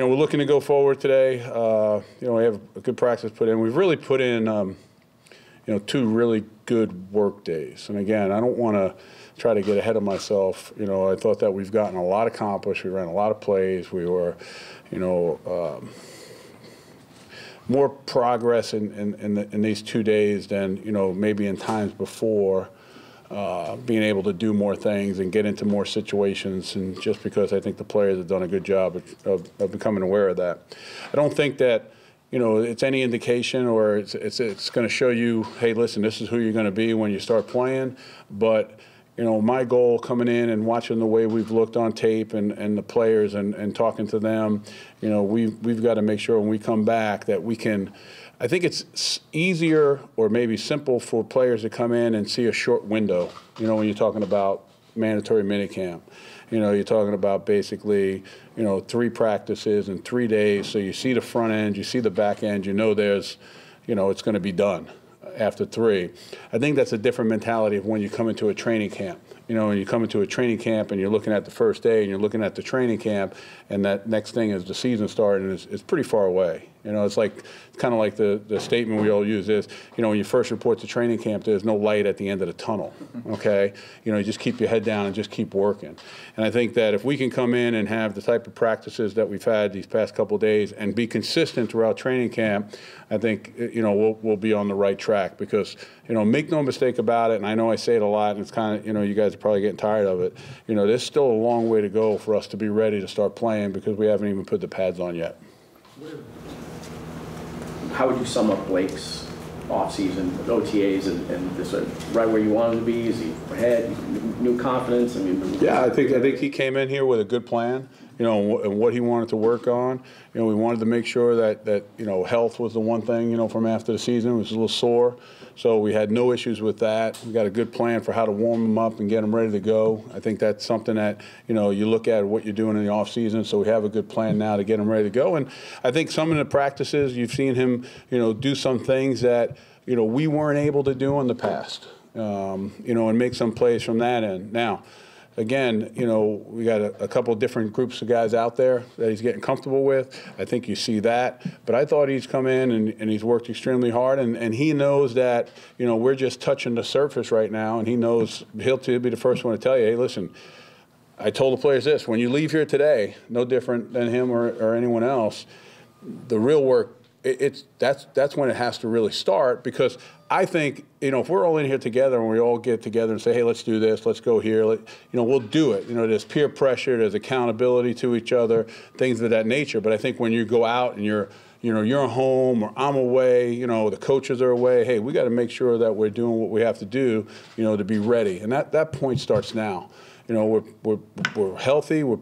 we're looking to go forward today. We have a good practice put in. We've really put in, 2 really good work days. And again, I don't want to try to get ahead of myself. I thought that we've gotten a lot accomplished. We ran a lot of plays. We were, more progress in these 2 days than, maybe in times before. Being able to do more things and get into more situations, and just because I think the players have done a good job of becoming aware of that. I don't think that it's any indication or it's going to show you, hey, listen, this is who you're going to be when you start playing. But my goal coming in and watching the way we've looked on tape and the players and talking to them, we've got to make sure when we come back that we can. I think it's easier or maybe simple for players to come in and see a short window, when you're talking about mandatory minicamp. You're talking about basically, 3 practices in 3 days. So you see the front end, you see the back end, there's, it's going to be done after 3. I think that's a different mentality of when you come into a training camp. When you come into a training camp and you're looking at the first day and you're looking at the training camp, and that next thing is the season starting, and it's pretty far away. It's kind of like the statement we all use is, when you first report to training camp, there's no light at the end of the tunnel, okay? You just keep your head down and just keep working. And I think that if we can come in and have the type of practices that we've had these past couple of days and be consistent throughout training camp, I think, we'll be on the right track because, make no mistake about it, and I know I say it a lot, and it's kind of, you guys are probably getting tired of it. There's still a long way to go for us to be ready to start playing because we haven't even put the pads on yet. How would you sum up Blake's offseason with OTAs and this right where you want him to be? Is he ahead? New confidence? Yeah, I think he came in here with a good plan, and what he wanted to work on. We wanted to make sure that health was the one thing, from after the season. It was a little sore. So we had no issues with that. We got a good plan for how to warm him up and get him ready to go. I think that's something that, you look at what you're doing in the offseason. So we have a good plan now to get him ready to go. And I think some of the practices, you've seen him, do some things that, we weren't able to do in the past, and make some plays from that end. Now, again, we got a couple of different groups of guys out there that he's getting comfortable with. I think you see that. But I thought he's come in and he's worked extremely hard. And he knows that, we're just touching the surface right now. And he knows he'll be the first one to tell you, hey, listen, I told the players this. When you leave here today, no different than him or anyone else, the real work, that's when it has to really start, because I think, if we're all in here together and we all get together and say, hey, let's do this, let's go here, we'll do it. There's peer pressure, there's accountability to each other, things of that nature. But I think when you go out and you're home or I'm away, the coaches are away, hey, we got to make sure that we're doing what we have to do, to be ready. And that point starts now. We're healthy. We're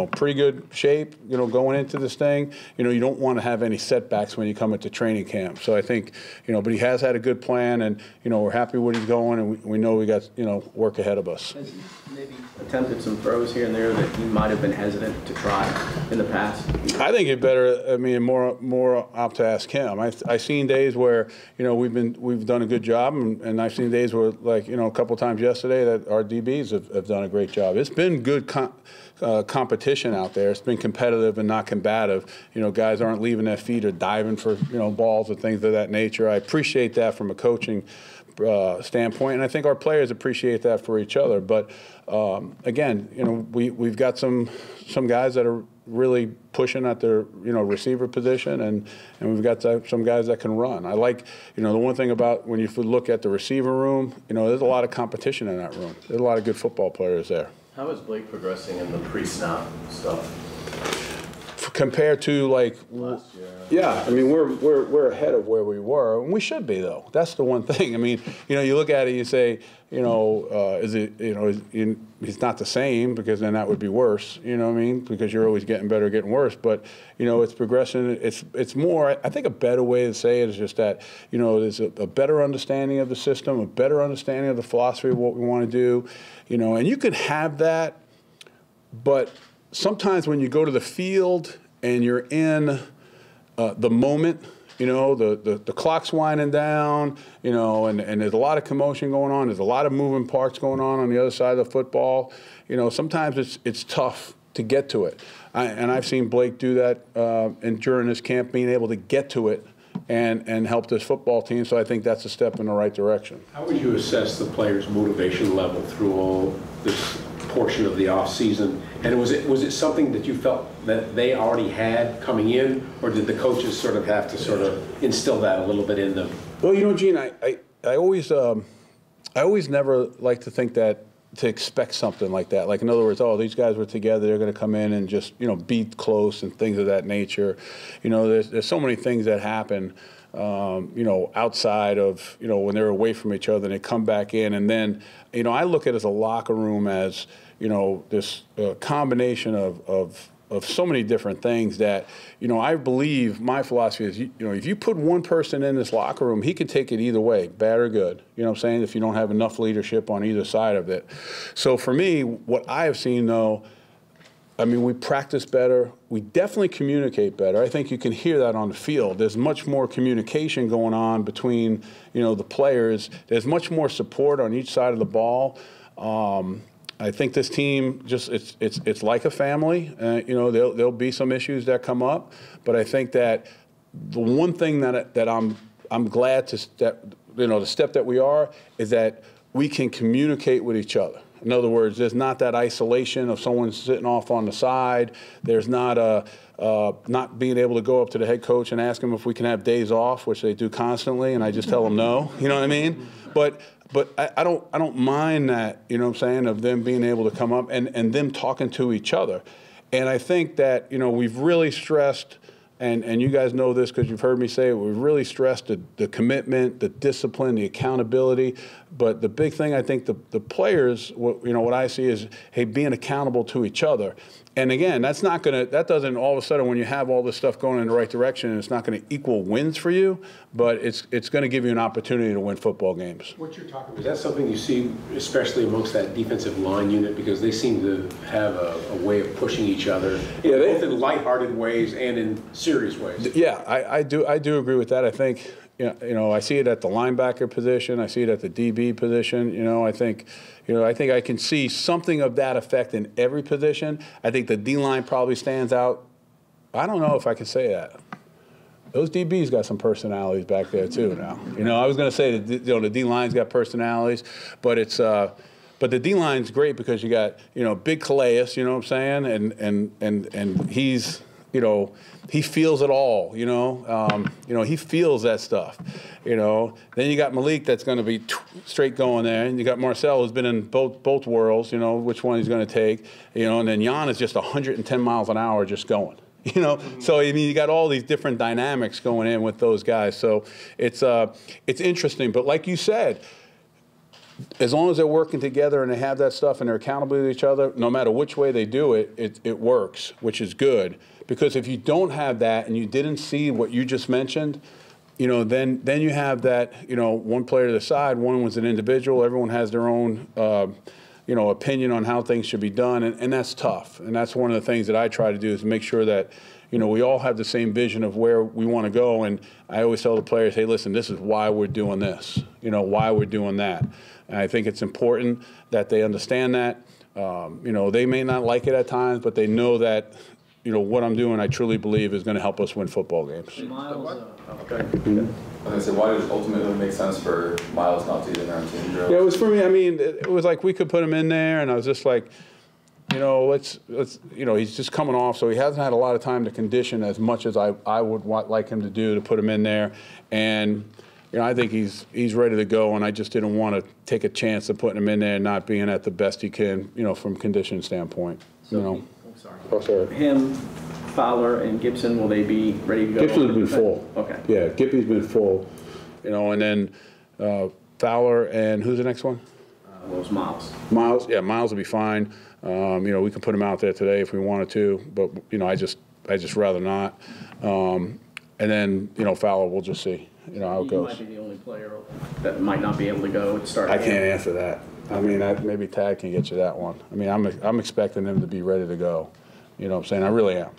pretty good shape. Going into this thing. You don't want to have any setbacks when you come into training camp. So I think, but he has had a good plan, and we're happy where he's going, and we know we got work ahead of us. Has he maybe attempted some throws here and there that he might have been hesitant to try in the past? I think it better. More up to ask him. I've seen days where we've done a good job, and I've seen days where a couple times yesterday that our DBs have done a great job. It's been good competition out there. It's been competitive and not combative. Guys aren't leaving their feet or diving for balls and things of that nature. I appreciate that from a coaching standpoint, and I think our players appreciate that for each other. But again, we've got some guys that are really pushing at their receiver position, and we've got some guys that can run. I like the one thing about when you look at the receiver room, there's a lot of competition in that room. There's a lot of good football players there. How is Blake progressing in the pre-snap stuff? Compared to last year. Yeah, we're ahead of where we were, and we should be though. That's the one thing. You look at it, you say, is it, he's not the same, because then that would be worse. Because you're always getting better, getting worse. But it's progression. It's more. I think a better way to say it is just that there's a better understanding of the system, a better understanding of the philosophy of what we want to do. And you can have that, but sometimes when you go to the field and you're in the moment, the clock's winding down, and there's a lot of commotion going on. There's a lot of moving parts going on the other side of the football. Sometimes it's tough to get to it. and I've seen Blake do that and during this camp, being able to get to it and help this football team. So I think that's a step in the right direction. How would you assess the players' motivation level through all this portion of the offseason? And was it something that you felt that they already had coming in, or did the coaches sort of have to sort of instill that a little bit in them? Well, Gene, I always never like to think that, to expect something like that. Like, in other words, oh, these guys were together, they're going to come in and just, be close and things of that nature. There's so many things that happen, outside of, when they're away from each other and they come back in. And then, I look at it as a locker room as, this combination of so many different things that, I believe my philosophy is, if you put one person in this locker room, he can take it either way, bad or good. You know what I'm saying? If you don't have enough leadership on either side of it. So for me, what I have seen, though, we practice better. We definitely communicate better. I think you can hear that on the field. There's much more communication going on between, the players. There's much more support on each side of the ball. I think this team it's like a family. There'll be some issues that come up, but I think that the one thing that I'm glad to step, the step that we are, is that we can communicate with each other. In other words, there's not that isolation of someone sitting off on the side. There's not not being able to go up to the head coach and ask him if we can have days off, which they do constantly, and I just tell them no. You know what I mean? But I don't mind that, of them being able to come up and them talking to each other. And I think that, we've really stressed, and you guys know this because you've heard me say it, we've really stressed the commitment, the discipline, the accountability. But the big thing, I think the players, what I see is, hey, being accountable to each other. And again, that doesn't all of a sudden, when you have all this stuff going in the right direction, it's not going to equal wins for you, but it's going to give you an opportunity to win football games. What you're talking about, is that something you see, especially amongst that defensive line unit, because they seem to have a way of pushing each other, both in lighthearted ways and in serious ways? Yeah, I do agree with that. I think, I see it at the linebacker position. I see it at the DB position. I think I can see something of that effect in every position. I think the D-line probably stands out. I don't know if I can say that. Those DBs got some personalities back there too now. I was going to say that the D-line's got personalities, but it's but the D-line's great because you got big Calais, you know what I'm saying, and he's he feels it all, he feels that stuff, Then you got Malik that's going to be straight going there, and you got Marcel who's been in both worlds, which one he's going to take, and then Jan is just 110 miles an hour just going, So you got all these different dynamics going in with those guys. So it's interesting, but like you said, as long as they're working together and they have that stuff and they're accountable to each other, no matter which way they do it, it works, which is good. Because if you don't have that and you didn't see what you just mentioned, then you have that, one player to the side, one was an individual, everyone has their own, opinion on how things should be done, and that's tough. And that's one of the things that I try to do is make sure that, we all have the same vision of where we want to go. And I always tell the players, hey, listen, this is why we're doing this, why we're doing that. And I think it's important that they understand that. They may not like it at times, but they know that, what I'm doing, I truly believe is going to help us win football games. I said, why did it ultimately make sense for Miles not to even run team drills? Yeah, it was for me. It was like we could put him in there, and I was just like, let's he's just coming off, so he hasn't had a lot of time to condition as much as I would like him to do to put him in there. And I think he's ready to go, and I just didn't want to take a chance of putting him in there and not being at the best he can, from condition standpoint. Him, Fowler, and Gibson, will they be ready to go? Gibson's been full. Okay. Yeah, Gippy's been full. And then Fowler and who's the next one? Well, it's Miles. Miles, yeah, Miles will be fine. We can put him out there today if we wanted to, but I just rather not. And then Fowler, we'll just see how it goes. He might be the only player that might not be able to go to start. I can't answer that. Maybe Tad can get you that one. I'm expecting him to be ready to go. You know what I'm saying? I really am.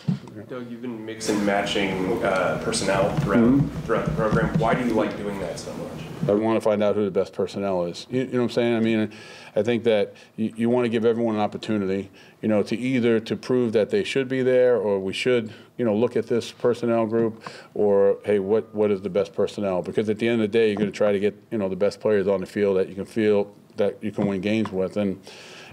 Doug, you've been mixing and matching personnel throughout the program. Why do you like doing that so much? I want to find out who the best personnel is. You know what I'm saying? I mean, I think that you want to give everyone an opportunity, you know, to either to prove that they should be there, or we should, you know, look at this personnel group, or, hey, what is the best personnel? Because at the end of the day, you're going to try to get, you know, the best players on the field that you can feel that you can win games with. And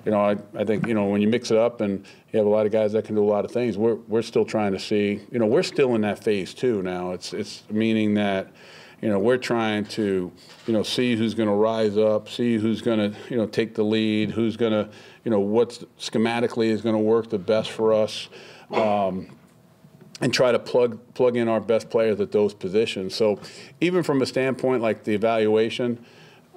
you know, I think, you know, when you mix it up and you have a lot of guys that can do a lot of things, we're still trying to see, you know, we're still in that phase too now. It's meaning that, you know, we're trying to, you know, see who's going to rise up, see who's going to, you know, take the lead, who's going to, you know, what's schematically is going to work the best for us, and try to plug in our best players at those positions. So even from a standpoint like the evaluation,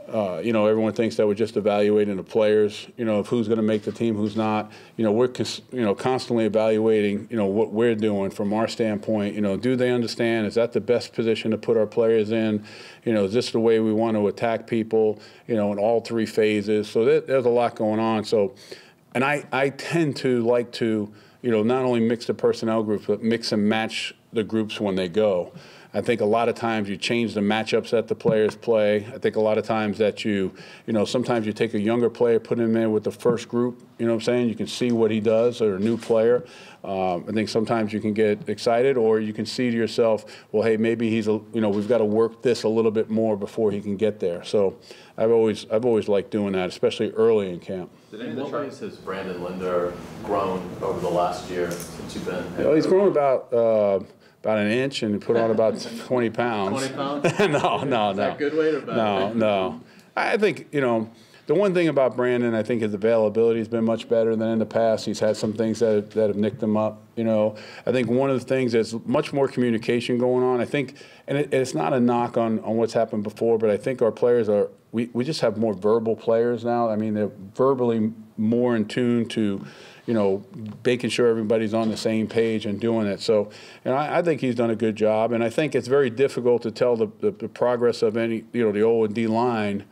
you know, everyone thinks that we're just evaluating the players, you know, of who's going to make the team, who's not. You know, we're constantly evaluating, you know, what we're doing from our standpoint. You know, do they understand? Is that the best position to put our players in? You know, is this the way we want to attack people, you know, in all three phases? So there's a lot going on. So, and I tend to like to, you know, not only mix the personnel groups, but mix and match the groups when they go. I think a lot of times you change the matchups that the players play. I think a lot of times that you know, sometimes you take a younger player, put him in with the first group, you know what I'm saying? You can see what he does, or a new player. I think sometimes you can get excited, or you can see to yourself, well, hey, maybe he's, you know, we've got to work this a little bit more before he can get there. So I've always liked doing that, especially early in camp. In what ways has Brandon Linder grown over the last year since you've been? You know, he's grown about an inch and put on about 20 pounds. 20 pounds? No. Is that a good way or bad? No. I think, you know, the one thing about Brandon, I think his availability has been much better than in the past. He's had some things that have nicked him up, you know. I think one of the things is much more communication going on. I think, and it's not a knock on what's happened before, but I think our players are, we just have more verbal players now. I mean, they're verbally more in tune to, you know, making sure everybody's on the same page and doing it. So, you know, I think he's done a good job, and I think it's very difficult to tell the progress of any, you know, the O and D line.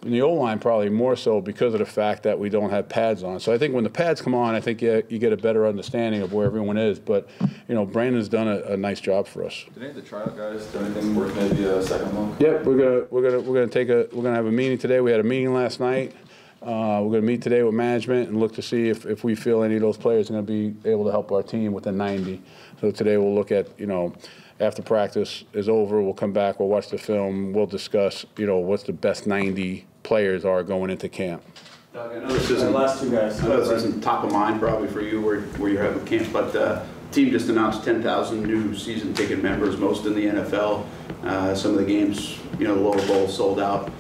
And the O-line probably more so because of the fact that we don't have pads on. So I think when the pads come on, I think you get a better understanding of where everyone is. But, you know, Brandon's done a nice job for us. Did any of the tryout guys do anything worth maybe a second look? Yep, we're gonna have a meeting today. We had a meeting last night. We're going to meet today with management and look to see if we feel any of those players are going to be able to help our team with the 90. So today we'll look at, you know, after practice is over, we'll come back, we'll watch the film, we'll discuss, you know, what's the best 90 players are going into camp. Doug, I know this isn't top of mind probably for you where you're having camp, but the team just announced 10,000 new season ticket members, most in the NFL. Some of the games, you know, the lower bowl sold out.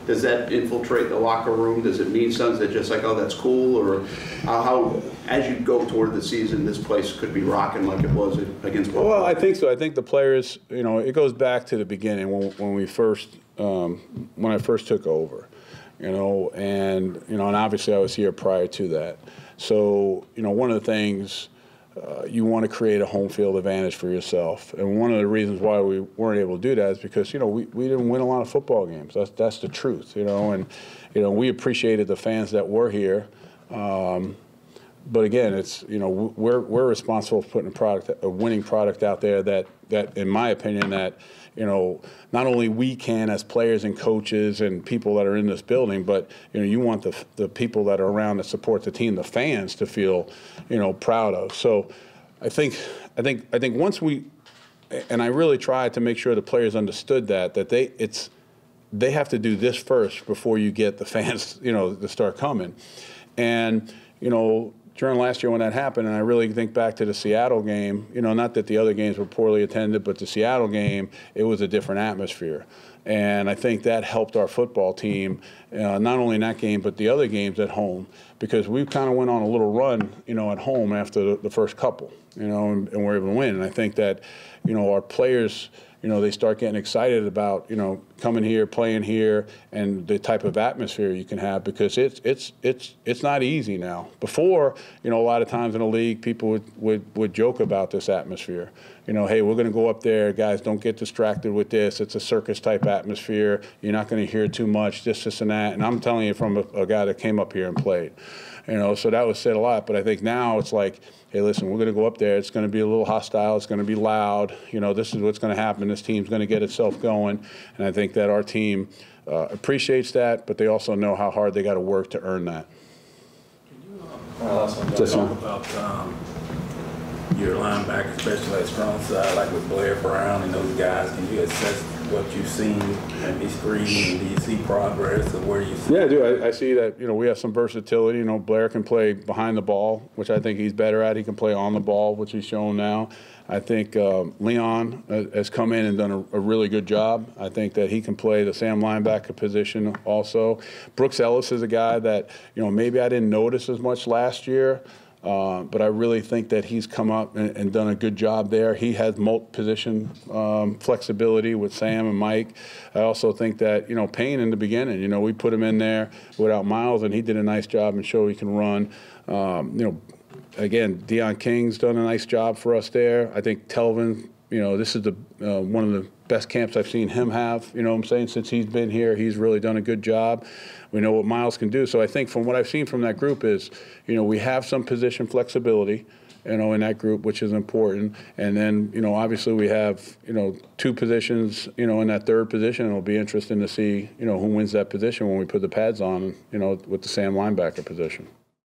Does that infiltrate the locker room? Does it mean something that just like, oh, that's cool? Or how, as you go toward the season, this place could be rocking like it was against Buffalo? Well, I think so. I think the players, you know, it goes back to the beginning when I first took over, you know, and obviously I was here prior to that. So, you know, one of the things, you want to create a home field advantage for yourself. And one of the reasons why we weren't able to do that is because, you know, we didn't win a lot of football games. That's the truth, you know. And, you know, we appreciated the fans that were here. But again, it's, you know, we're responsible for putting a winning product out there that in my opinion, that, you know, not only we can as players and coaches and people that are in this building, but, you know, you want the people that are around that support the team, the fans, to feel, you know, proud of. So I think once and I really tried to make sure the players understood that they have to do this first before you get the fans, you know, to start coming. And, you know, during last year when that happened, and I really think back to the Seattle game, you know, not that the other games were poorly attended, but the Seattle game, it was a different atmosphere. And I think that helped our football team, not only in that game, but the other games at home, because we kind of went on a little run, you know, at home after the first couple, you know, and we're able to win. And I think that, you know, our players, you know, they start getting excited about, you know, coming here, playing here, and the type of atmosphere you can have, because it's not easy now. Before, you know, a lot of times in the league, people would joke about this atmosphere. You know, hey, we're going to go up there, guys, don't get distracted with this. It's a circus type atmosphere. You're not going to hear too much, this and that. And I'm telling you from a guy that came up here and played. So that was said a lot. But I think now it's like, hey, listen, we're going to go up there. It's going to be a little hostile. It's going to be loud. This is what's going to happen. This team's going to get itself going. And I think that our team appreciates that, but they also know how hard they got to work to earn that. Talk about your linebacker, especially that strong side, like with Blair Brown and those guys. Can you assess what you've seen in these three? And do you see progress of where you see? Yeah, I do. I see that, we have some versatility. Blair can play behind the ball, which I think he's better at. He can play on the ball, which he's shown now. I think Leon has come in and done a really good job. I think that he can play the Sam linebacker position also. Brooks Ellis is a guy that, maybe I didn't notice as much last year. But I really think that he's come up and done a good job there. He has multi-position flexibility with Sam and Mike. I also think that, Payne in the beginning, we put him in there without Miles, and he did a nice job and showed he can run. Again, Deion King's done a nice job for us there. I think Telvin, this is one of the best camps I've seen him have, since he's been here. He's really done a good job. We know what Miles can do. So I think from what I've seen from that group is, we have some position flexibility, in that group, which is important. And then, obviously we have, two positions, in that third position. It'll be interesting to see, who wins that position when we put the pads on, with the Sam linebacker position.